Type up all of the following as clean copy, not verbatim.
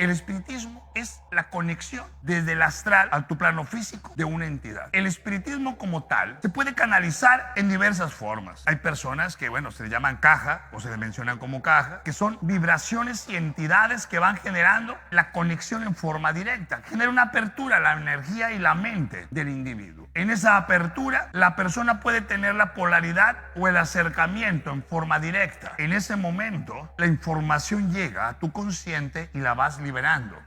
El espiritismo es la conexión desde el astral a tu plano físico de una entidad. El espiritismo como tal se puede canalizar en diversas formas. Hay personas que, se le llaman caja o se le mencionan como caja, que son vibraciones y entidades que van generando la conexión en forma directa. Genera una apertura a la energía y la mente del individuo. En esa apertura, la persona puede tener la polaridad o el acercamiento en forma directa. En ese momento, la información llega a tu consciente y la vas liberando.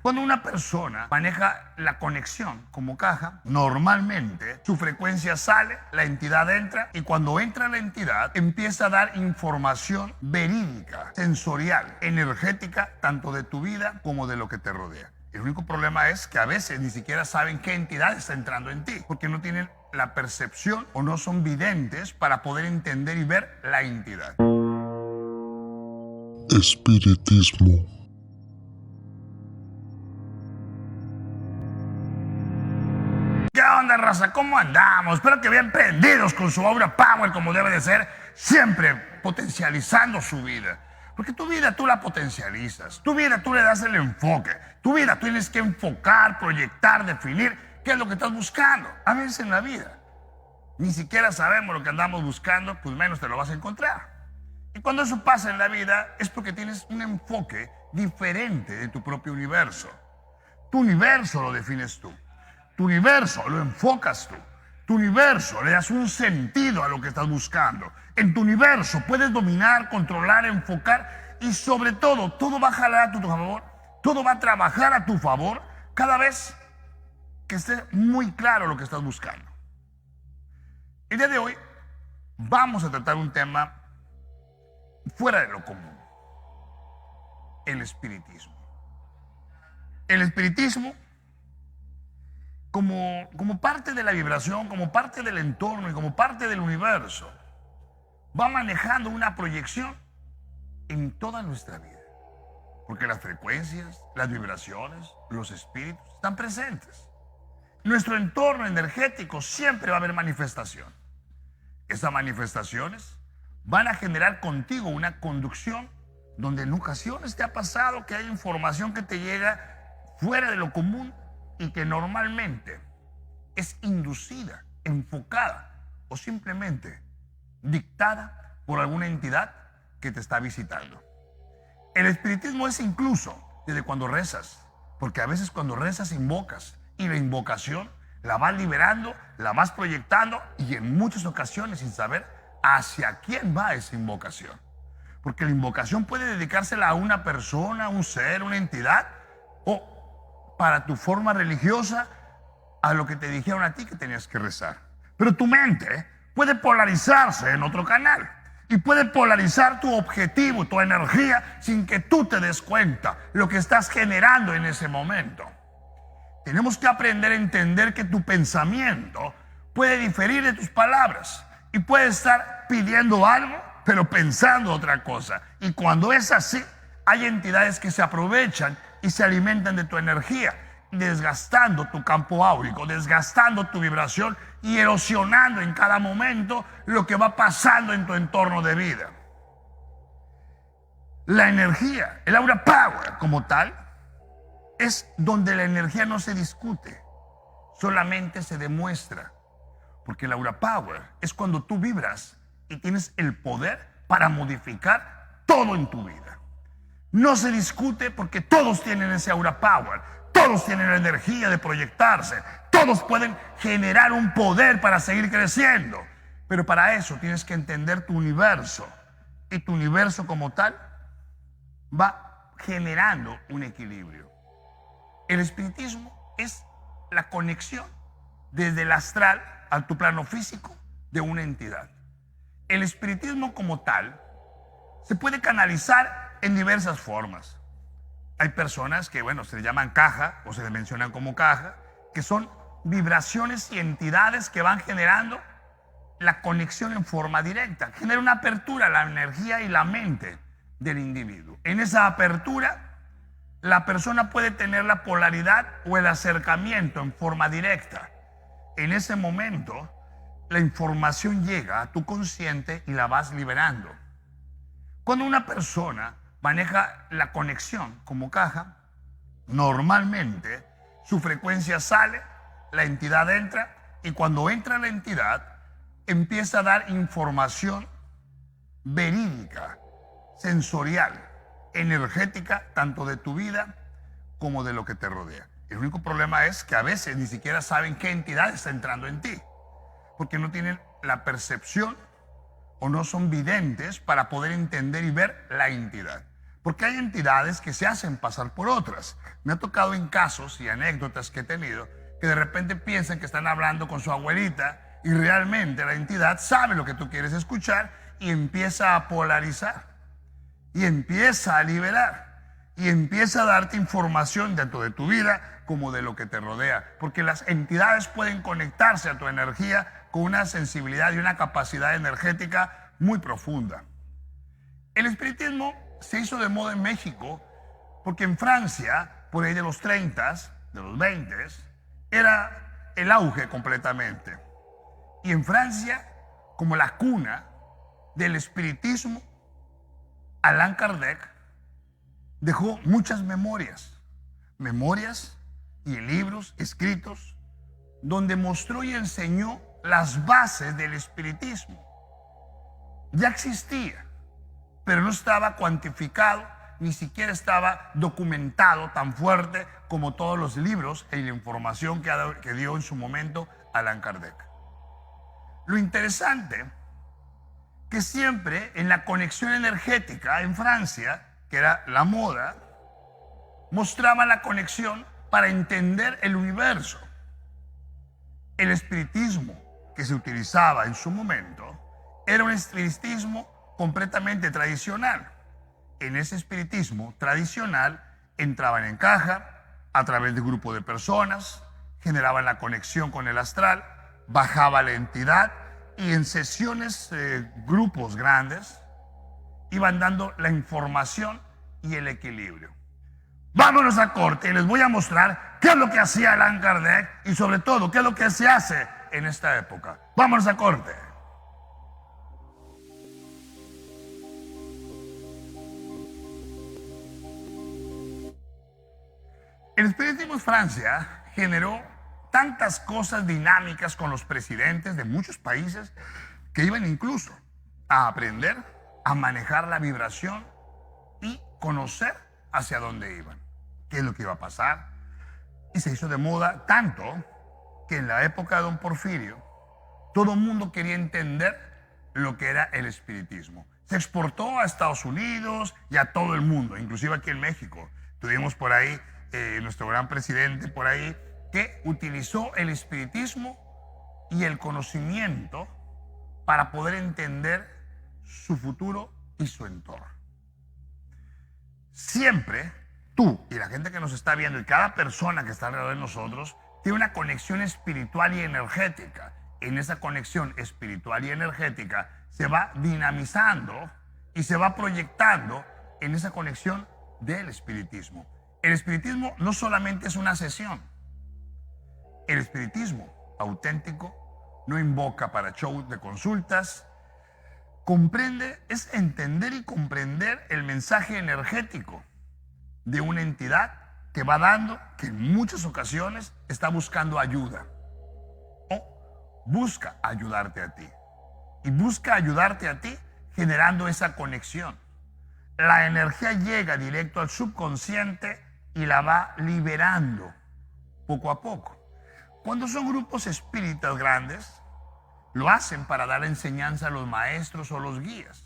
Cuando una persona maneja la conexión como caja, normalmente su frecuencia sale, la entidad entra, y cuando entra la entidad empieza a dar información verídica, sensorial, energética, tanto de tu vida como de lo que te rodea. El único problema es que a veces ni siquiera saben qué entidad está entrando en ti, porque no tienen la percepción o no son videntes para poder entender y ver la entidad. Espiritismo. ¿Qué onda, raza? ¿Cómo andamos? Espero que bien prendidos con su aura power como debe de ser, siempre potencializando su vida. Porque tu vida tú la potencializas, tu vida tú le das el enfoque, tu vida tú tienes que enfocar, proyectar, definir qué es lo que estás buscando. A veces en la vida ni siquiera sabemos lo que andamos buscando, pues menos te lo vas a encontrar. Y cuando eso pasa en la vida es porque tienes un enfoque diferente de tu propio universo. Tu universo lo defines tú. Tu universo lo enfocas tú. Tu universo le das un sentido a lo que estás buscando. En tu universo puedes dominar, controlar, enfocar y sobre todo va a jalar a tu favor, todo va a trabajar a tu favor cada vez que esté muy claro lo que estás buscando. El día de hoy vamos a tratar un tema fuera de lo común: el espiritismo. El espiritismo como parte de la vibración, como parte del entorno y como parte del universo, va manejando una proyección en toda nuestra vida. Porque las frecuencias, las vibraciones, los espíritus están presentes. Nuestro entorno energético siempre va a haber manifestación. Esas manifestaciones van a generar contigo una conducción donde en ocasiones te ha pasado que hay información que te llega fuera de lo común y que normalmente es inducida, enfocada o simplemente dictada por alguna entidad que te está visitando. El espiritismo es incluso desde cuando rezas, porque a veces cuando rezas invocas, y la invocación la vas liberando, la vas proyectando, y en muchas ocasiones sin saber hacia quién va esa invocación. Porque la invocación puede dedicársela a una persona, un ser, una entidad, o para tu forma religiosa, a lo que te dijeron a ti que tenías que rezar. Pero tu mente puede polarizarse en otro canal y puede polarizar tu objetivo, tu energía, sin que tú te des cuenta lo que estás generando en ese momento. Tenemos que aprender a entender que tu pensamiento puede diferir de tus palabras y puedes estar pidiendo algo, pero pensando otra cosa. Y cuando es así, hay entidades que se aprovechan y se alimentan de tu energía, desgastando tu campo áurico, desgastando tu vibración y erosionando en cada momento lo que va pasando en tu entorno de vida. La energía, el aura power como tal, es donde la energía no se discute, solamente se demuestra. Porque el aura power es cuando tú vibras y tienes el poder para modificar todo en tu vida. No se discute porque todos tienen ese aura power, todos tienen la energía de proyectarse, todos pueden generar un poder para seguir creciendo. Pero para eso tienes que entender tu universo, y tu universo como tal va generando un equilibrio. El espiritismo es la conexión desde el astral a tu plano físico de una entidad. El espiritismo como tal se puede canalizar en diversas formas. Hay personas que, se le llaman caja o se le mencionan como caja, que son vibraciones y entidades que van generando la conexión en forma directa. Genera una apertura a la energía y la mente del individuo. En esa apertura, la persona puede tener la polaridad o el acercamiento en forma directa. En ese momento, la información llega a tu consciente y la vas liberando. Cuando una persona maneja la conexión como caja, Normalmente, su frecuencia sale, la entidad entra, y cuando entra la entidad, empieza a dar información verídica, sensorial, energética, tanto de tu vida como de lo que te rodea. El único problema es que a veces ni siquiera saben qué entidad está entrando en ti, porque no tienen la percepción o no son videntes para poder entender y ver la entidad. Porque hay entidades que se hacen pasar por otras. Me ha tocado en casos y anécdotas que he tenido que de repente piensan que están hablando con su abuelita y realmente la entidad sabe lo que tú quieres escuchar y empieza a polarizar y empieza a liberar y empieza a darte información tanto de tu vida como de lo que te rodea. Porque las entidades pueden conectarse a tu energía con una sensibilidad y una capacidad energética muy profunda. El espiritismo se hizo de moda en México porque en Francia, por ahí de los 30, de los 20, era el auge completamente. Y en Francia, como la cuna del espiritismo, Allan Kardec dejó muchas memorias y libros escritos donde mostró y enseñó las bases del espiritismo. Ya existía, pero no estaba cuantificado, ni siquiera estaba documentado tan fuerte como todos los libros y la información que dio en su momento Allan Kardec. Lo interesante que siempre en la conexión energética en Francia, que era la moda, mostraba la conexión para entender el universo. El espiritismo que se utilizaba en su momento era un espiritismo completamente tradicional. En ese espiritismo tradicional entraban en caja a través de grupo de personas, generaban la conexión con el astral, bajaba la entidad y en sesiones, grupos grandes, iban dando la información y el equilibrio. Vámonos a corte y les voy a mostrar qué es lo que hacía Allan Kardec y sobre todo qué es lo que se hace en esta época. Vámonos a corte. El espiritismo en Francia generó tantas cosas dinámicas con los presidentes de muchos países que iban incluso a aprender a manejar la vibración y conocer hacia dónde iban, qué es lo que iba a pasar. Y se hizo de moda tanto que en la época de Don Porfirio todo el mundo quería entender lo que era el espiritismo. Se exportó a Estados Unidos y a todo el mundo, inclusive aquí en México. Tuvimos por ahí nuestro gran presidente por ahí que utilizó el espiritismo y el conocimiento para poder entender su futuro y su entorno. Siempre tú y la gente que nos está viendo y cada persona que está alrededor de nosotros tiene una conexión espiritual y energética. En esa conexión espiritual y energética se va dinamizando y se va proyectando en esa conexión del espiritismo. El espiritismo no solamente es una sesión. El espiritismo auténtico no invoca para shows de consultas. Comprende, es entender y comprender el mensaje energético de una entidad que va dando, que en muchas ocasiones está buscando ayuda o busca ayudarte a ti. Y busca ayudarte a ti generando esa conexión. La energía llega directo al subconsciente y la va liberando poco a poco. Cuando son grupos espíritas grandes, lo hacen para dar enseñanza a los maestros o los guías.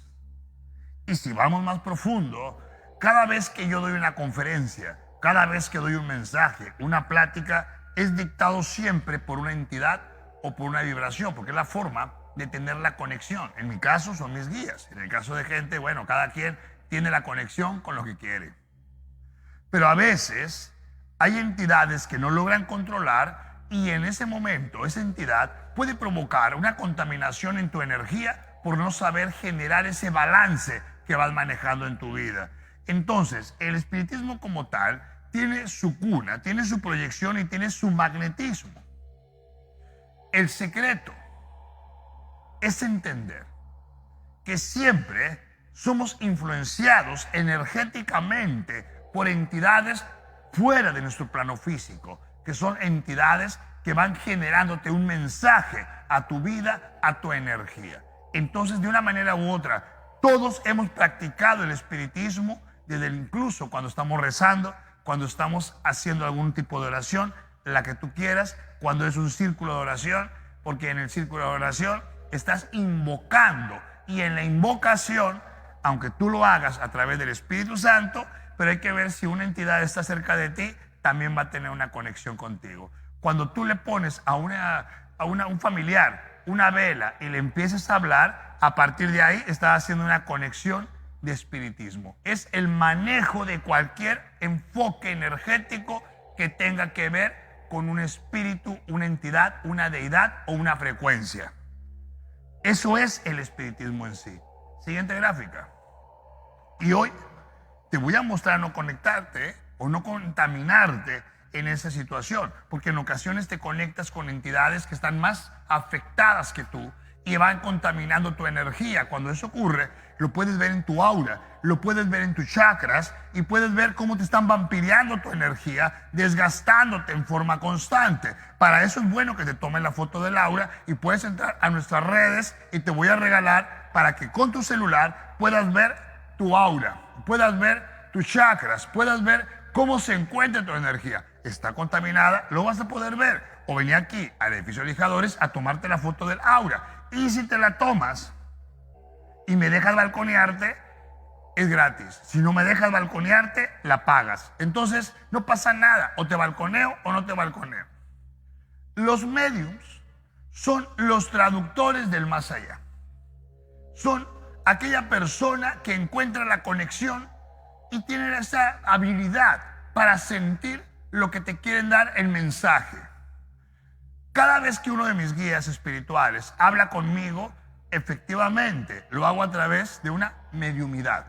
Y si vamos más profundo, cada vez que yo doy una conferencia, cada vez que doy un mensaje, una plática, es dictado siempre por una entidad o por una vibración, porque es la forma de tener la conexión. En mi caso son mis guías. En el caso de gente, bueno, cada quien tiene la conexión con lo que quiere. Pero a veces hay entidades que no logran controlar y en ese momento esa entidad puede provocar una contaminación en tu energía por no saber generar ese balance que vas manejando en tu vida. Entonces, el espiritismo como tal tiene su cuna, tiene su proyección y tiene su magnetismo. El secreto es entender que siempre somos influenciados energéticamente por entidades fuera de nuestro plano físico, que son entidades que van generándote un mensaje a tu vida, a tu energía. Entonces, de una manera u otra, todos hemos practicado el espiritismo, desde incluso cuando estamos rezando, cuando estamos haciendo algún tipo de oración, la que tú quieras, cuando es un círculo de oración, porque en el círculo de oración estás invocando, y en la invocación, aunque tú lo hagas a través del Espíritu Santo, pero hay que ver si una entidad está cerca de ti, también va a tener una conexión contigo. Cuando tú le pones a un familiar una vela y le empiezas a hablar, a partir de ahí estás haciendo una conexión de espiritismo. Es el manejo de cualquier enfoque energético que tenga que ver con un espíritu, una entidad, una deidad o una frecuencia. Eso es el espiritismo en sí. Siguiente gráfica. Y hoy te voy a mostrar no conectarte o no contaminarte en esa situación, porque en ocasiones te conectas con entidades que están más afectadas que tú y van contaminando tu energía. Cuando eso ocurre, lo puedes ver en tu aura, lo puedes ver en tus chakras y puedes ver cómo te están vampireando tu energía, desgastándote en forma constante. Para eso es bueno que te tomes la foto del aura y puedes entrar a nuestras redes y te voy a regalar para que con tu celular puedas ver tu aura, puedas ver tus chakras, puedas ver cómo se encuentra tu energía. Está contaminada, lo vas a poder ver. O venir aquí al edificio Lijadores a tomarte la foto del aura. Y si te la tomas y me dejas balconearte, es gratis. Si no me dejas balconearte, la pagas. Entonces no pasa nada, o te balconeo o no te balconeo. Los mediums son los traductores del más allá. Son aquella persona que encuentra la conexión y tiene esa habilidad para sentir lo que te quieren dar el mensaje. Cada vez que uno de mis guías espirituales habla conmigo, efectivamente lo hago a través de una mediumidad,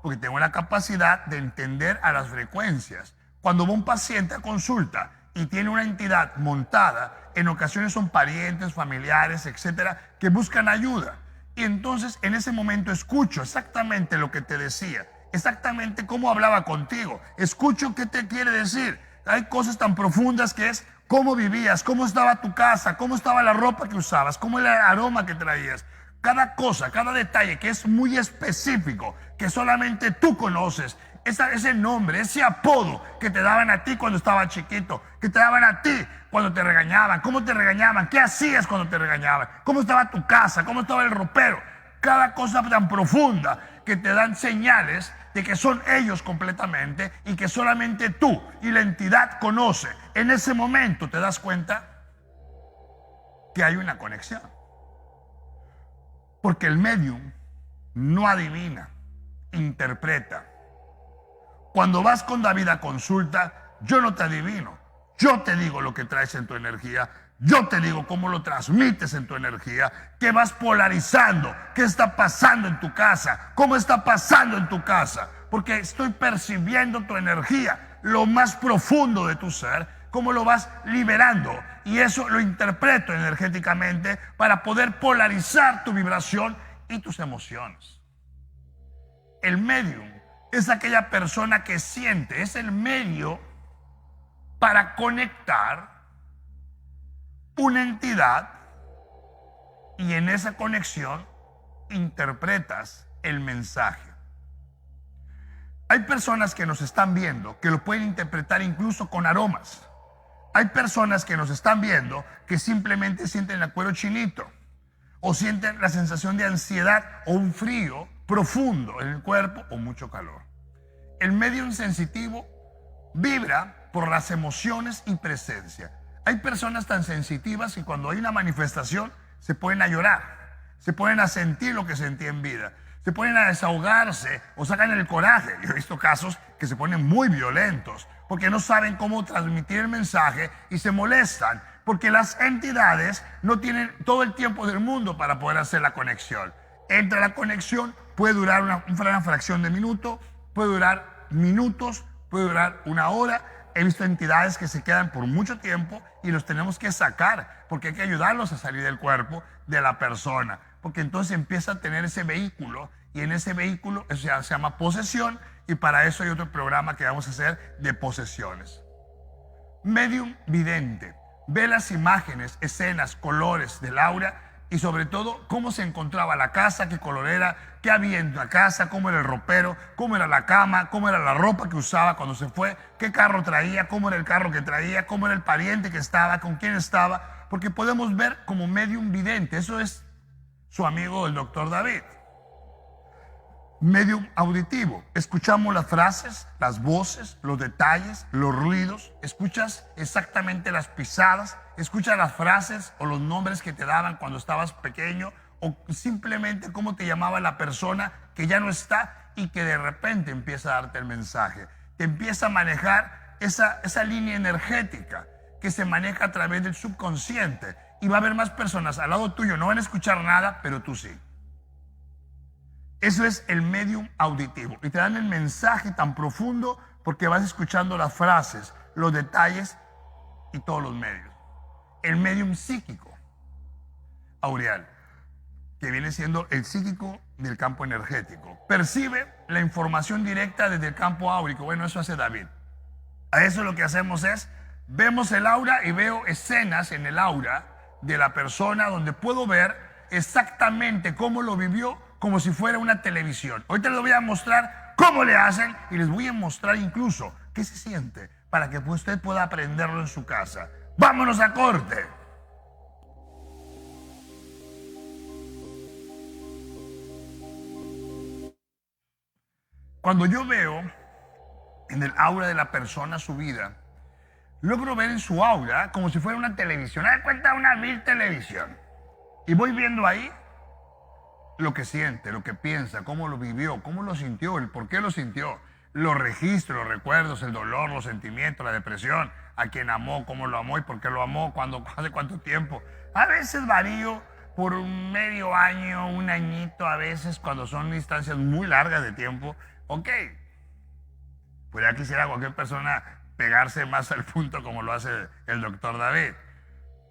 porque tengo la capacidad de entender a las frecuencias. Cuando va un paciente a consulta y tiene una entidad montada, en ocasiones son parientes, familiares, etcétera, que buscan ayuda. Y entonces en ese momento escucho exactamente lo que te decía, exactamente cómo hablaba contigo, escucho qué te quiere decir. Hay cosas tan profundas que es cómo vivías, cómo estaba tu casa, cómo estaba la ropa que usabas, cómo era el aroma que traías. Cada cosa, cada detalle que es muy específico, que solamente tú conoces. Ese nombre, ese apodo que te daban a ti cuando estabas chiquito, que te daban a ti cuando te regañaban, cómo te regañaban, qué hacías cuando te regañaban, cómo estaba tu casa, cómo estaba el ropero. Cada cosa tan profunda que te dan señales de que son ellos completamente y que solamente tú y la entidad conoce. En ese momento te das cuenta que hay una conexión. Porque el medium no adivina, interpreta. Cuando vas con David a consulta, yo no te adivino. Yo te digo lo que traes en tu energía. Yo te digo cómo lo transmites en tu energía, qué vas polarizando, qué está pasando en tu casa, cómo está pasando en tu casa, porque estoy percibiendo tu energía, lo más profundo de tu ser, cómo lo vas liberando, y eso lo interpreto energéticamente para poder polarizar tu vibración y tus emociones. El medium es aquella persona que siente, es el medio para conectar una entidad, y en esa conexión interpretas el mensaje. Hay personas que nos están viendo que lo pueden interpretar incluso con aromas. Hay personas que nos están viendo que simplemente sienten el cuero chinito o sienten la sensación de ansiedad o un frío profundo en el cuerpo o mucho calor. El medium sensitivo vibra por las emociones y presencia. Hay personas tan sensitivas que cuando hay una manifestación se ponen a llorar, se ponen a sentir lo que sentí en vida, se ponen a desahogarse o sacan el coraje. Yo he visto casos que se ponen muy violentos porque no saben cómo transmitir el mensaje y se molestan porque las entidades no tienen todo el tiempo del mundo para poder hacer la conexión. Entra la conexión, puede durar una fracción de minuto, puede durar minutos, puede durar una hora. He visto entidades que se quedan por mucho tiempo y los tenemos que sacar porque hay que ayudarlos a salir del cuerpo de la persona, porque entonces empieza a tener ese vehículo y en ese vehículo eso se llama posesión, Y para eso hay otro programa que vamos a hacer de posesiones. Medium vidente. Ve las imágenes, escenas, colores del aura y sobre todo cómo se encontraba la casa, qué color era, qué había en la casa, cómo era el ropero, cómo era la cama, cómo era la ropa que usaba cuando se fue, qué carro traía, cómo era el carro que traía, cómo era el pariente que estaba, con quién estaba, porque podemos ver como medium vidente. Eso es su amigo el doctor David. Medium auditivo. Escuchamos las frases, las voces, los detalles, los ruidos. Escuchas exactamente las pisadas. Escuchas las frases o los nombres que te daban cuando estabas pequeño. O simplemente cómo te llamaba la persona que ya no está y que de repente empieza a darte el mensaje. Te empieza a manejar esa línea energética que se maneja a través del subconsciente. Y va a haber más personas al lado tuyo. No van a escuchar nada, pero tú sí. Eso es el medium auditivo. Y te dan el mensaje tan profundo porque vas escuchando las frases, los detalles y todos los medios. El medium psíquico, Aurial, que viene siendo el psíquico del campo energético. Percibe la información directa desde el campo áurico. Bueno, eso hace David. A eso lo que hacemos es, vemos el aura y veo escenas en el aura de la persona donde puedo ver exactamente cómo lo vivió, como si fuera una televisión. Ahorita les voy a mostrar cómo le hacen y les voy a mostrar incluso qué se siente para que usted pueda aprenderlo en su casa. ¡Vámonos a corte! Cuando yo veo en el aura de la persona su vida, logro ver en su aura como si fuera una televisión. Haz de cuenta una vil televisión. Y voy viendo ahí lo que siente, lo que piensa, cómo lo vivió, cómo lo sintió, el por qué lo sintió, los registros, los recuerdos, el dolor, los sentimientos, la depresión, a quien amó, cómo lo amó y por qué lo amó, hace cuánto tiempo. A veces varío por un medio año, un añito, a veces cuando son distancias muy largas de tiempo. Ok, pues ya quisiera cualquier persona pegarse más al punto como lo hace el doctor David.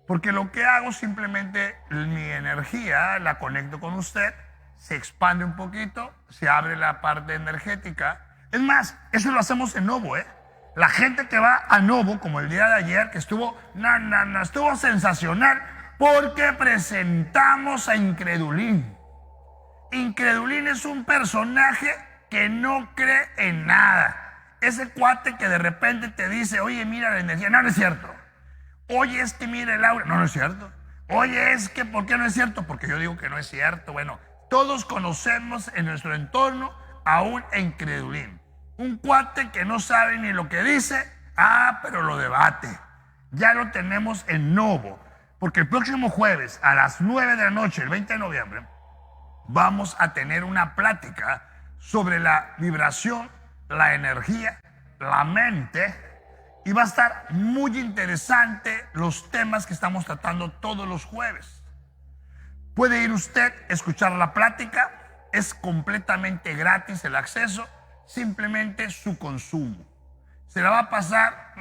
Porque lo que hago simplemente, mi energía la conecto con usted, se expande un poquito, se abre la parte energética. Es más, eso lo hacemos en Novo, ¿eh? La gente que va a Novo, como el día de ayer, que estuvo sensacional, porque presentamos a Incredulín. Incredulín es un personaje que no cree en nada. Ese cuate que de repente te dice, oye, mira la energía. No, no es cierto. Oye, es que mira el aura. No, no es cierto. Oye, es que ¿por qué no es cierto? Porque yo digo que no es cierto. Bueno, todos conocemos en nuestro entorno a un incredulín. Un cuate que no sabe ni lo que dice, pero lo debate. Ya lo tenemos en Novo. Porque el próximo jueves a las 9 de la noche, el 20 de noviembre, vamos a tener una plática sobre la vibración, la energía, la mente. Y va a estar muy interesante los temas que estamos tratando todos los jueves. Puede ir usted a escuchar la plática, es completamente gratis el acceso, simplemente su consumo. Se la va a pasar,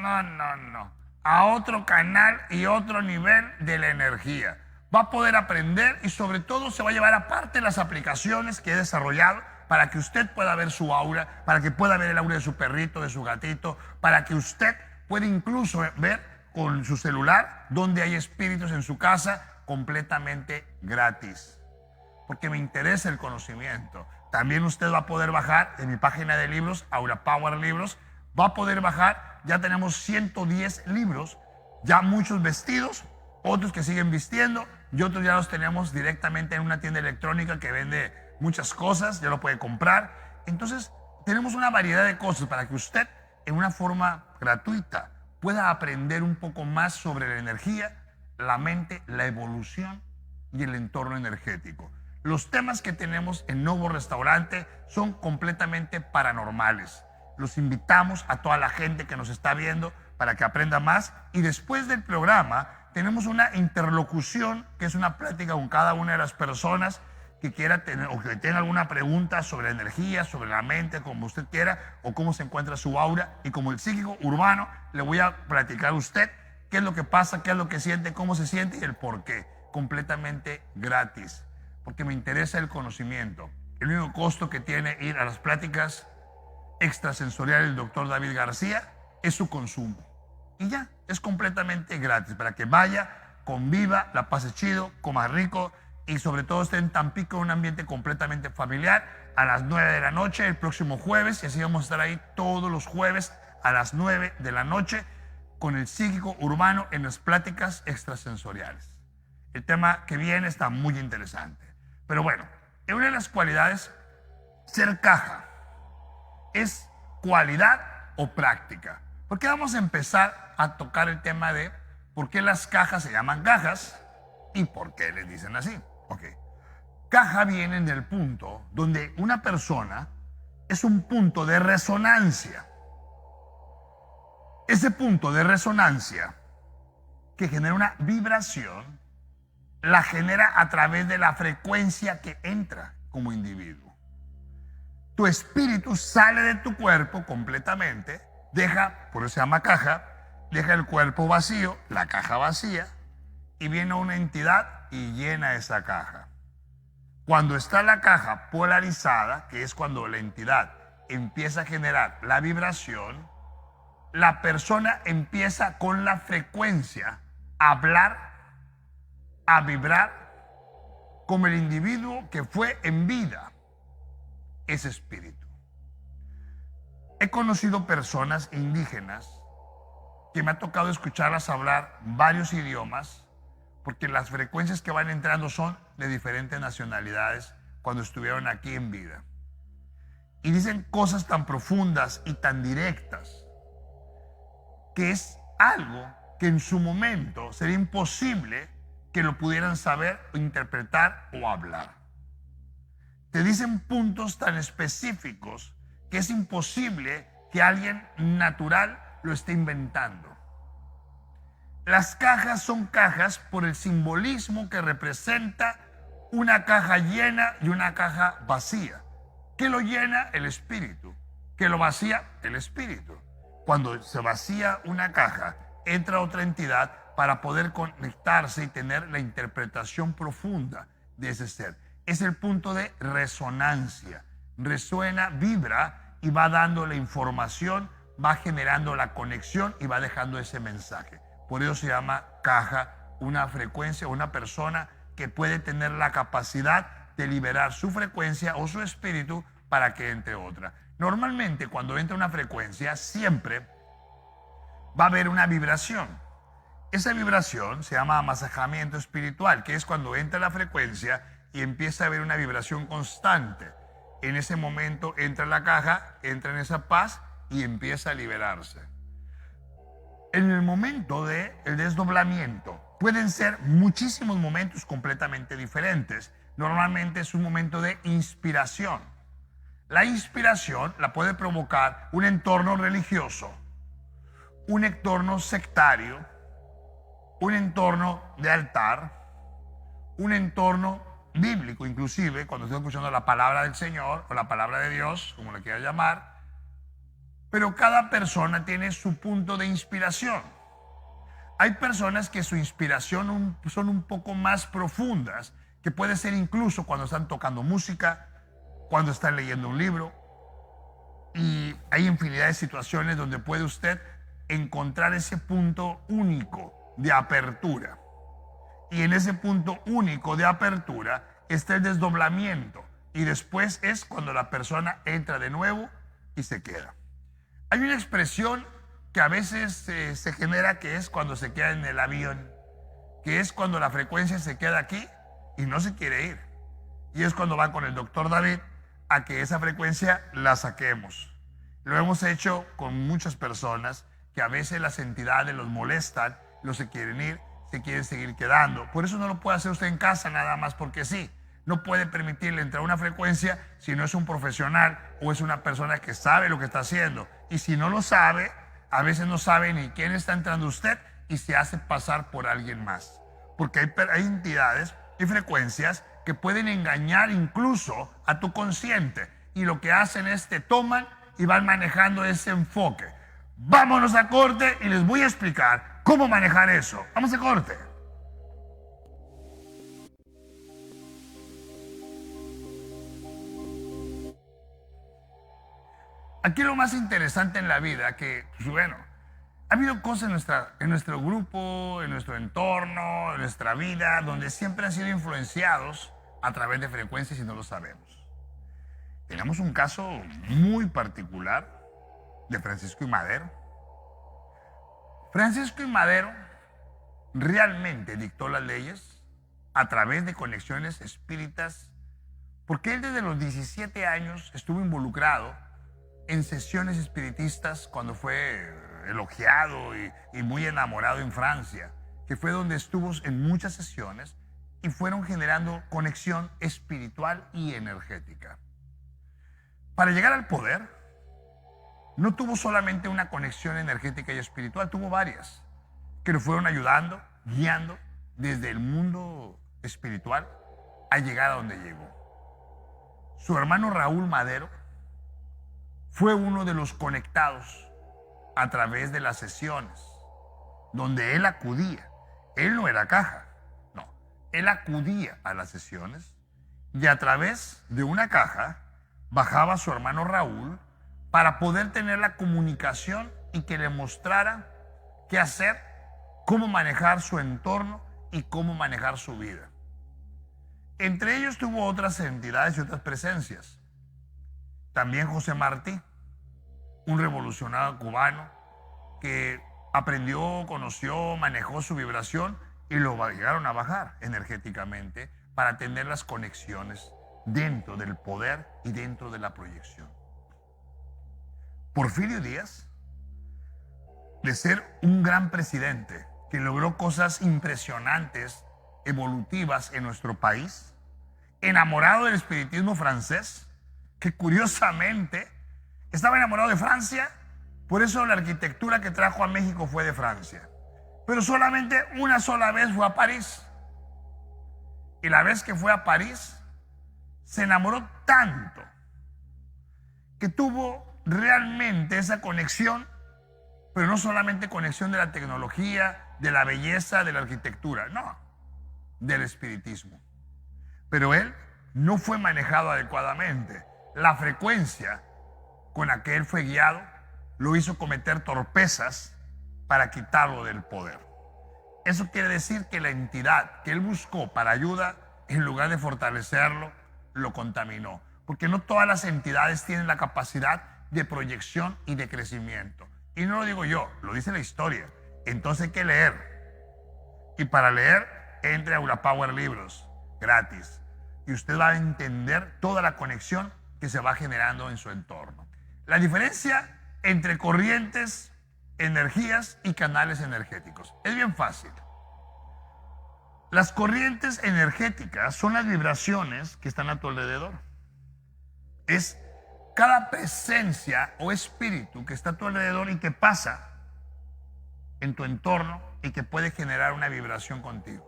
a otro canal y otro nivel de la energía. Va a poder aprender y sobre todo se va a llevar aparte las aplicaciones que he desarrollado para que usted pueda ver su aura, para que pueda ver el aura de su perrito, de su gatito, para que usted puede incluso ver con su celular dónde hay espíritus en su casa completamente gratis. Porque me interesa el conocimiento. También usted va a poder bajar en mi página de libros, Aura Power Libros, va a poder bajar, ya tenemos 110 libros, ya muchos vestidos, otros que siguen vistiendo y otros ya los tenemos directamente en una tienda electrónica que vende muchas cosas, ya lo puede comprar. Entonces, tenemos una variedad de cosas para que usted en una forma gratuita pueda aprender un poco más sobre la energía, la mente, la evolución y el entorno energético. Los temas que tenemos en Novo Restaurante son completamente paranormales. Los invitamos a toda la gente que nos está viendo para que aprenda más y después del programa tenemos una interlocución que es una plática con cada una de las personas que quiera tener o que tenga alguna pregunta sobre la energía, sobre la mente, como usted quiera, o cómo se encuentra su aura. Y como el psíquico urbano, le voy a platicar a usted qué es lo que pasa, qué es lo que siente, cómo se siente y el por qué. Completamente gratis, porque me interesa el conocimiento. El único costo que tiene ir a las pláticas extrasensorial del doctor David García es su consumo. Y ya, es completamente gratis para que vaya, conviva, la pase chido, coma rico y sobre todo esté en Tampico en un ambiente completamente familiar a las 9 de la noche el próximo jueves, y así vamos a estar ahí todos los jueves a las 9 de la noche con el psíquico urbano en las pláticas extrasensoriales. El tema que viene está muy interesante. Pero bueno, una de las cualidades, ser caja, ¿es cualidad o práctica? Porque vamos a empezar a tocar el tema de por qué las cajas se llaman cajas y por qué les dicen así. Ok. Caja viene del punto donde una persona es un punto de resonancia. Ese punto de resonancia que genera una vibración, la genera a través de la frecuencia que entra como individuo. Tu espíritu sale de tu cuerpo completamente, deja, por eso se llama caja, deja el cuerpo vacío, la caja vacía, y viene una entidad y llena esa caja. Cuando está la caja polarizada, que es cuando la entidad empieza a generar la vibración, la persona empieza con la frecuencia a hablar, a vibrar, como el individuo que fue en vida ese espíritu. He conocido personas indígenas que me ha tocado escucharlas hablar varios idiomas, porque las frecuencias que van entrando son de diferentes nacionalidades cuando estuvieron aquí en vida. Y dicen cosas tan profundas y tan directas que es algo que en su momento sería imposible que lo pudieran saber o interpretar o hablar. Te dicen puntos tan específicos que es imposible que alguien natural lo esté inventando. Las cajas son cajas por el simbolismo que representa una caja llena y una caja vacía. ¿Qué lo llena? El espíritu. ¿Qué lo vacía? El espíritu. Cuando se vacía una caja, entra otra entidad para poder conectarse y tener la interpretación profunda de ese ser. Es el punto de resonancia. Resuena, vibra y va dando la información, va generando la conexión y va dejando ese mensaje. Por eso se llama caja, una frecuencia, una persona que puede tener la capacidad de liberar su frecuencia o su espíritu para que entre otra. Normalmente cuando entra una frecuencia siempre va a haber una vibración. Esa vibración se llama amasajamiento espiritual, que es cuando entra la frecuencia y empieza a haber una vibración constante. En ese momento entra la caja, entra en esa paz y empieza a liberarse. En el momento del desdoblamiento pueden ser muchísimos momentos completamente diferentes. Normalmente es un momento de inspiración. La inspiración la puede provocar un entorno religioso, un entorno sectario, un entorno de altar, un entorno bíblico, inclusive cuando estoy escuchando la palabra del Señor o la palabra de Dios, como le quiera llamar. Pero cada persona tiene su punto de inspiración. Hay personas que su inspiración son un poco más profundas, que puede ser incluso cuando están tocando música, cuando están leyendo un libro. Y hay infinidad de situaciones donde puede usted encontrar ese punto único de apertura. Y en ese punto único de apertura está el desdoblamiento. Y después es cuando la persona entra de nuevo y se queda. Hay una expresión que a veces se genera, que es cuando se queda en el avión, que es cuando la frecuencia se queda aquí y no se quiere ir. Y es cuando va con el doctor David a que esa frecuencia la saquemos. Lo hemos hecho con muchas personas que a veces las entidades los molestan, los se quieren ir, se quieren seguir quedando. Por eso no lo puede hacer usted en casa nada más porque sí. No puede permitirle entrar a una frecuencia si no es un profesional o es una persona que sabe lo que está haciendo. Y si no lo sabe, a veces no sabe ni quién está entrando usted y se hace pasar por alguien más. Porque hay entidades y frecuencias que pueden engañar incluso a tu consciente. Y lo que hacen es te toman y van manejando ese enfoque. Vámonos a corte y les voy a explicar cómo manejar eso. Vamos a corte. Aquí lo más interesante en la vida, que, pues bueno, ha habido cosas en nuestro grupo, en nuestro entorno, en nuestra vida, donde siempre han sido influenciados a través de frecuencias y no lo sabemos. Tenemos un caso muy particular de Francisco y Madero. Francisco y Madero realmente dictó las leyes a través de conexiones espíritas, porque él desde los 17 años estuvo involucrado en sesiones espiritistas cuando fue elogiado y muy enamorado en Francia, que fue donde estuvo en muchas sesiones y fueron generando conexión espiritual y energética. Para llegar al poder, no tuvo solamente una conexión energética y espiritual, tuvo varias que lo fueron ayudando, guiando desde el mundo espiritual a llegar a donde llegó. Su hermano Raúl Madero fue uno de los conectados a través de las sesiones donde él acudía. Él no era caja, no, él acudía a las sesiones y a través de una caja bajaba a su hermano Raúl para poder tener la comunicación y que le mostrara qué hacer, cómo manejar su entorno y cómo manejar su vida. Entre ellos tuvo otras entidades y otras presencias. También José Martí, un revolucionario cubano que aprendió, conoció, manejó su vibración y lo llegaron a bajar energéticamente para tener las conexiones dentro del poder y dentro de la proyección. Porfirio Díaz, de ser un gran presidente que logró cosas impresionantes, evolutivas en nuestro país, enamorado del espiritismo francés, que curiosamente estaba enamorado de Francia, por eso la arquitectura que trajo a México fue de Francia. Pero solamente una sola vez fue a París. Y la vez que fue a París, se enamoró tanto que tuvo realmente esa conexión, pero no solamente conexión de la tecnología, de la belleza, de la arquitectura, no, del espiritismo. Pero él no fue manejado adecuadamente. La frecuencia con la que él fue guiado lo hizo cometer torpezas para quitarlo del poder. Eso quiere decir que la entidad que él buscó para ayuda, en lugar de fortalecerlo, lo contaminó. Porque no todas las entidades tienen la capacidad de proyección y de crecimiento. Y no lo digo yo, lo dice la historia. Entonces hay que leer. Y para leer, entre a Aurapower Libros, gratis. Y usted va a entender toda la conexión que se va generando en su entorno. La diferencia entre corrientes, energías y canales energéticos es bien fácil. Las corrientes energéticas son las vibraciones que están a tu alrededor. Es cada presencia o espíritu que está a tu alrededor y que pasa en tu entorno y que puede generar una vibración contigo.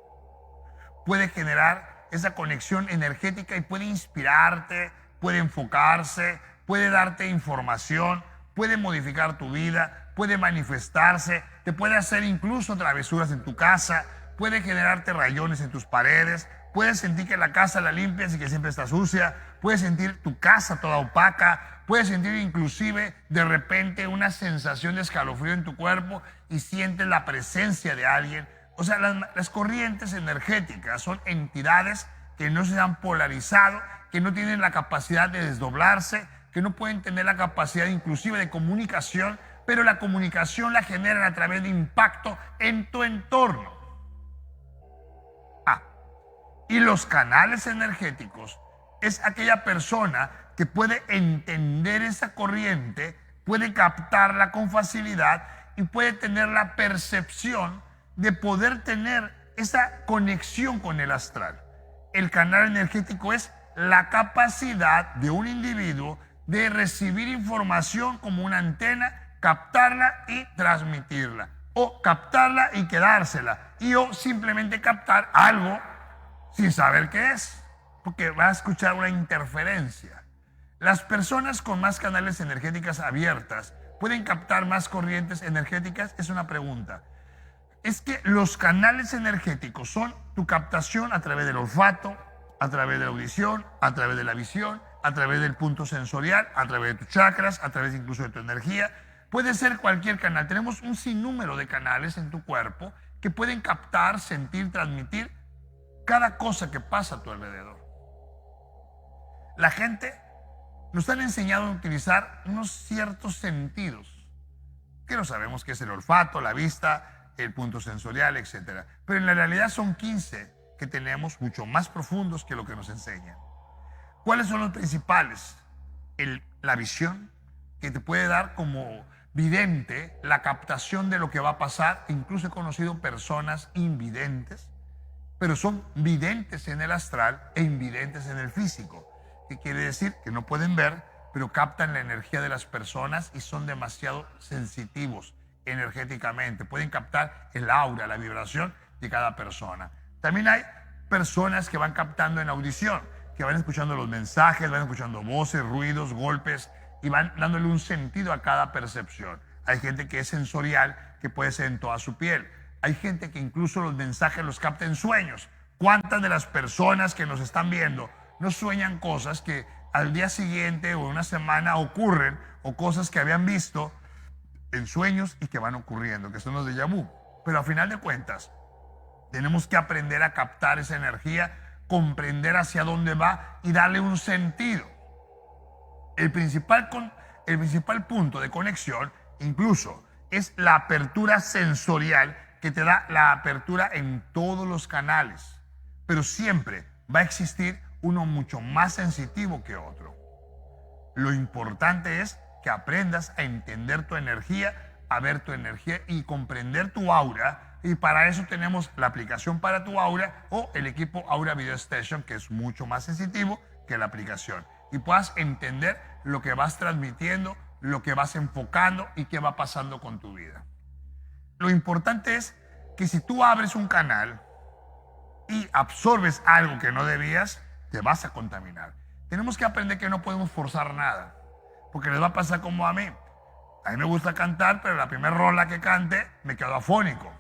Puede generar esa conexión energética y puede inspirarte, puede enfocarse, puede darte información, puede modificar tu vida, puede manifestarse, te puede hacer incluso travesuras en tu casa, puede generarte rayones en tus paredes, puedes sentir que la casa la limpias y que siempre está sucia, puedes sentir tu casa toda opaca, puedes sentir inclusive de repente una sensación de escalofrío en tu cuerpo y sientes la presencia de alguien. O sea, las corrientes energéticas son entidades que no se han polarizado, que no tienen la capacidad de desdoblarse, que no pueden tener la capacidad inclusive de comunicación, pero la comunicación la generan a través de impacto en tu entorno. Y los canales energéticos es aquella persona que puede entender esa corriente, puede captarla con facilidad y puede tener la percepción de poder tener esa conexión con el astral. El canal energético es la capacidad de un individuo de recibir información como una antena, captarla y transmitirla, o captarla y quedársela, o simplemente captar algo sin saber qué es, porque va a escuchar una interferencia. Las personas con más canales energéticas abiertas pueden captar más corrientes energéticas, es una pregunta. Es que los canales energéticos son tu captación a través del olfato, a través de la audición, a través de la visión a través del punto sensorial, a través de tus chakras, a través incluso de tu energía. Puede ser cualquier canal. Tenemos un sinnúmero de canales en tu cuerpo que pueden captar, sentir, transmitir cada cosa que pasa a tu alrededor. La gente nos han enseñado a utilizar unos ciertos sentidos, que no sabemos qué es el olfato, la vista, el punto sensorial, etc. Pero en la realidad son 15 que tenemos, mucho más profundos que lo que nos enseñan. ¿Cuáles son los principales? La visión, que te puede dar como vidente la captación de lo que va a pasar. Incluso he conocido personas invidentes, pero son videntes en el astral e invidentes en el físico. ¿Qué quiere decir? Que no pueden ver, pero captan la energía de las personas y son demasiado sensitivos energéticamente. Pueden captar el aura, la vibración de cada persona. También hay personas que van captando en audición, que van escuchando los mensajes, van escuchando voces, ruidos, golpes y van dándole un sentido a cada percepción. Hay gente que es sensorial, que puede ser en toda su piel. Hay gente que incluso los mensajes los capta en sueños. ¿Cuántas de las personas que nos están viendo no sueñan cosas que al día siguiente o en una semana ocurren, o cosas que habían visto en sueños y que van ocurriendo, que son los déjà vu? Pero a final de cuentas, tenemos que aprender a captar esa energía, comprender hacia dónde va y darle un sentido. El principal punto de conexión incluso es la apertura sensorial, que te da la apertura en todos los canales, pero siempre va a existir uno mucho más sensitivo que otro. Lo importante es que aprendas a entender tu energía, a ver tu energía y comprender tu aura. Y para eso tenemos la aplicación para tu aura o el equipo Aura Video Station, que es mucho más sensitivo que la aplicación. Y puedas entender lo que vas transmitiendo, lo que vas enfocando y qué va pasando con tu vida. Lo importante es que si tú abres un canal y absorbes algo que no debías, te vas a contaminar. Tenemos que aprender que no podemos forzar nada, porque les va a pasar como a mí. A mí me gusta cantar, pero la primera rola que cante me quedo afónico.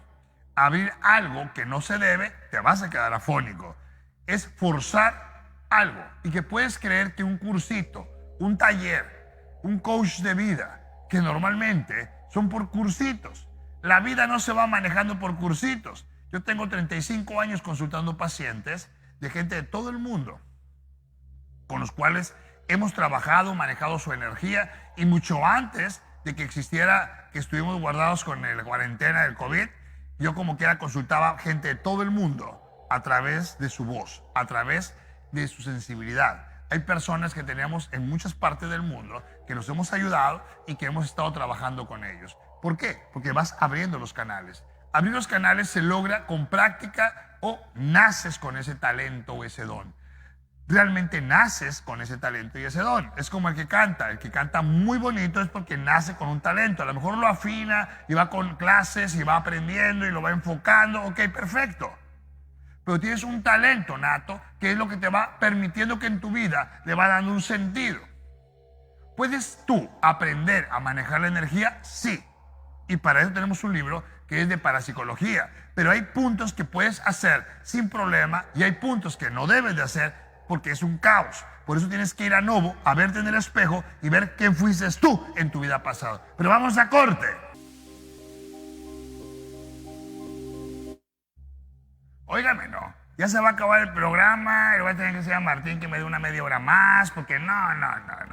Abrir algo que no se debe, te vas a quedar afónico. Es forzar algo, y que puedes creer que un cursito, un taller, un coach de vida, que normalmente son por cursitos. La vida no se va manejando por cursitos. Yo tengo 35 años consultando pacientes de gente de todo el mundo, con los cuales hemos trabajado, manejado su energía, y mucho antes de que existiera, que estuvimos guardados con la cuarentena del COVID, yo como quiera consultaba gente de todo el mundo a través de su voz, a través de su sensibilidad. Hay personas que tenemos en muchas partes del mundo que nos hemos ayudado y que hemos estado trabajando con ellos. ¿Por qué? Porque vas abriendo los canales. Abrir los canales se logra con práctica o naces con ese talento o ese don. Realmente naces con ese talento y ese don. Es como el que canta muy bonito es porque nace con un talento. A lo mejor lo afina y va con clases y va aprendiendo y lo va enfocando. Ok, perfecto. Pero tienes un talento nato que es lo que te va permitiendo que en tu vida le va dando un sentido. ¿Puedes tú aprender a manejar la energía? Sí. Y para eso tenemos un libro que es de parapsicología. Pero hay puntos que puedes hacer sin problema y hay puntos que no debes de hacer porque es un caos. Por eso tienes que ir a Novo a verte en el espejo y ver quién fuiste tú en tu vida pasada. Pero vamos a corte. Óigame, no. Ya se va a acabar el programa y voy a tener que decir a Martín que me dé una media hora más porque no.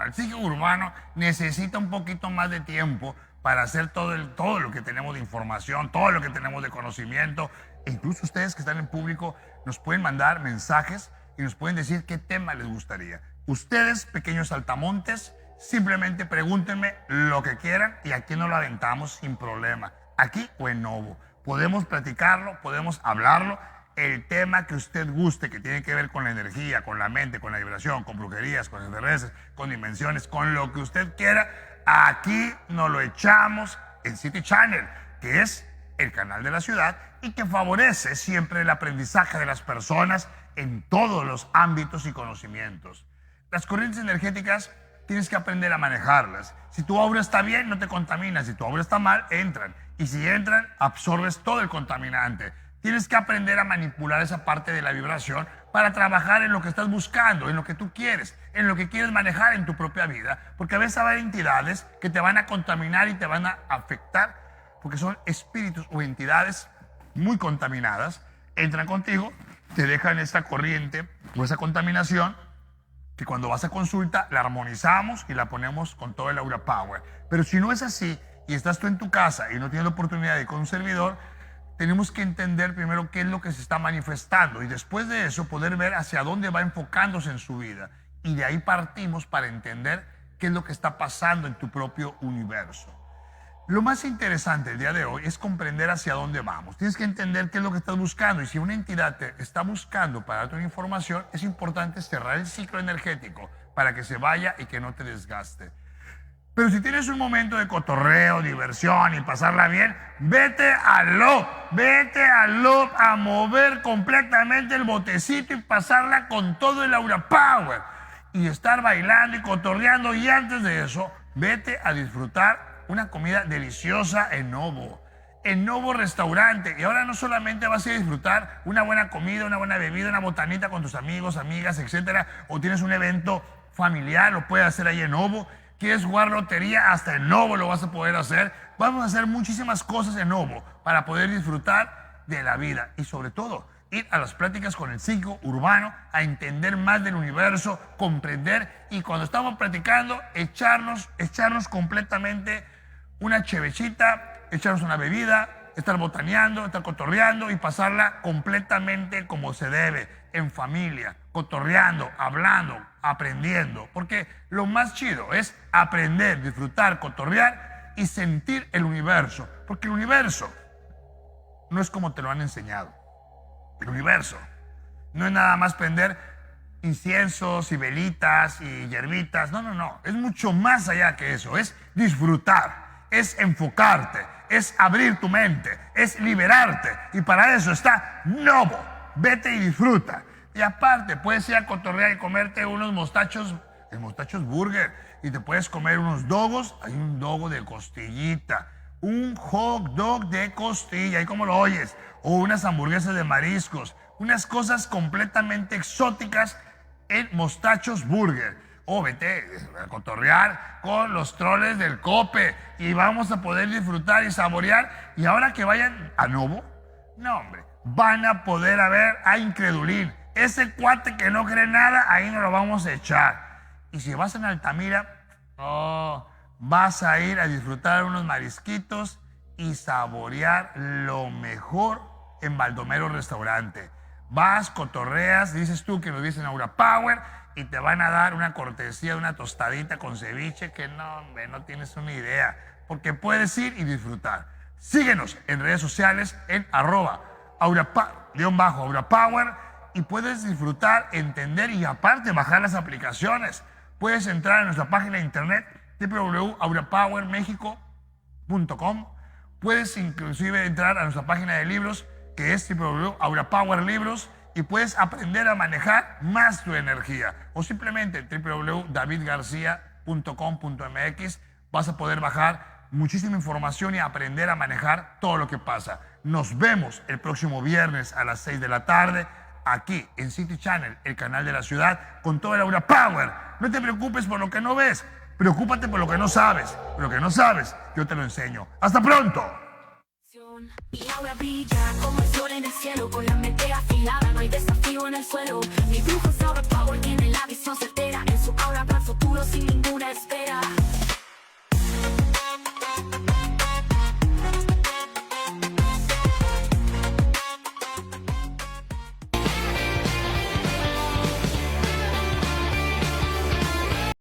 El psíquico urbano necesita un poquito más de tiempo para hacer todo lo que tenemos de información, todo lo que tenemos de conocimiento. E incluso ustedes que están en público nos pueden mandar mensajes y nos pueden decir qué tema les gustaría. Ustedes, pequeños saltamontes, simplemente pregúntenme lo que quieran y aquí nos lo aventamos sin problema. Aquí o en Novo. Podemos platicarlo, podemos hablarlo. El tema que usted guste, que tiene que ver con la energía, con la mente, con la vibración, con brujerías, con extraterrestres, con dimensiones, con lo que usted quiera, aquí nos lo echamos en City Channel, que es el canal de la ciudad y que favorece siempre el aprendizaje de las personas en todos los ámbitos y conocimientos. Las corrientes energéticas tienes que aprender a manejarlas. Si tu aura está bien, no te contaminas. Si tu aura está mal, entran. Y si entran, absorbes todo el contaminante. Tienes que aprender a manipular esa parte de la vibración para trabajar en lo que estás buscando, en lo que tú quieres, en lo que quieres manejar en tu propia vida. Porque a veces va a haber entidades que te van a contaminar y te van a afectar, porque son espíritus o entidades muy contaminadas. Entran contigo, te dejan esta corriente o esa contaminación, que cuando vas a consulta la armonizamos y la ponemos con todo el Aura Power. Pero si no es así y estás tú en tu casa y no tienes la oportunidad de ir con un servidor, tenemos que entender primero qué es lo que se está manifestando y después de eso poder ver hacia dónde va enfocándose en su vida. Y de ahí partimos para entender qué es lo que está pasando en tu propio universo. Lo más interesante el día de hoy es comprender hacia dónde vamos. Tienes que entender qué es lo que estás buscando y si una entidad te está buscando para darte una información, es importante cerrar el ciclo energético para que se vaya y que no te desgaste. Pero si tienes un momento de cotorreo, diversión y pasarla bien, vete al loop a mover completamente el botecito y pasarla con todo el Aura Power y estar bailando y cotorreando. Y antes de eso, vete a disfrutar una comida deliciosa en Novo Restaurante. Y ahora no solamente vas a disfrutar una buena comida, una buena bebida, una botanita con tus amigos, amigas, etcétera, o tienes un evento familiar, lo puedes hacer ahí en Novo. ¿Quieres jugar lotería? Hasta en Novo lo vas a poder hacer. Vamos a hacer muchísimas cosas en Novo para poder disfrutar de la vida y sobre todo ir a las pláticas con el psíquico urbano, a entender más del universo, comprender y cuando estamos platicando echarnos completamente una chevechita, echarnos una bebida, estar botaneando, estar cotorreando y pasarla completamente como se debe, en familia, cotorreando, hablando, aprendiendo. Porque lo más chido es aprender, disfrutar, cotorrear y sentir el universo. Porque el universo no es como te lo han enseñado. El universo no es nada más prender inciensos y velitas y hierbitas. No. Es mucho más allá que eso. Es disfrutar, es enfocarte, es abrir tu mente, es liberarte. Y para eso está Novo. Vete y disfruta. Y aparte, puedes ir a cotorrear y comerte unos mostachos, el Mostachos Burger. Y te puedes comer unos dogos. Hay un dogo de costillita. Un hot dog de costilla. ¿Y cómo lo oyes? O unas hamburguesas de mariscos. Unas cosas completamente exóticas en Mostachos Burger. O vete a cotorrear con los troles del Cope. Y vamos a poder disfrutar y saborear. Y ahora que vayan a Novo, no hombre, van a poder ver a Incredulín. Ese cuate que no cree nada, ahí nos lo vamos a echar. Y si vas en Altamira, vas a ir a disfrutar unos marisquitos y saborear lo mejor en Baldomero Restaurante. Vas, cotorreas, dices tú que nos dicen Aura Power y te van a dar una cortesía, una tostadita con ceviche que no, hombre, no tienes una idea. Porque puedes ir y disfrutar. Síguenos en redes sociales en @Aura Power y puedes disfrutar, entender y aparte bajar las aplicaciones. Puedes entrar a nuestra página de internet www.aurapowermexico.com. Puedes inclusive entrar a nuestra página de libros que es www.aurapowerlibros y puedes aprender a manejar más tu energía. O simplemente www.davidgarcia.com.mx vas a poder bajar muchísima información y aprender a manejar todo lo que pasa. Nos vemos el próximo viernes a las 6 de la tarde aquí en City Channel, el canal de la ciudad, con todo el Aura Power. No te preocupes por lo que no ves, preocúpate por lo que no sabes. Lo que no sabes, yo te lo enseño. ¡Hasta pronto! Mi aura brilla como el sol en el cielo, con la mente afilada, no hay desafío en el suelo. Mi brujo es Aura Power, tiene la visión certera, en su aura plan futuro sin ninguna espera.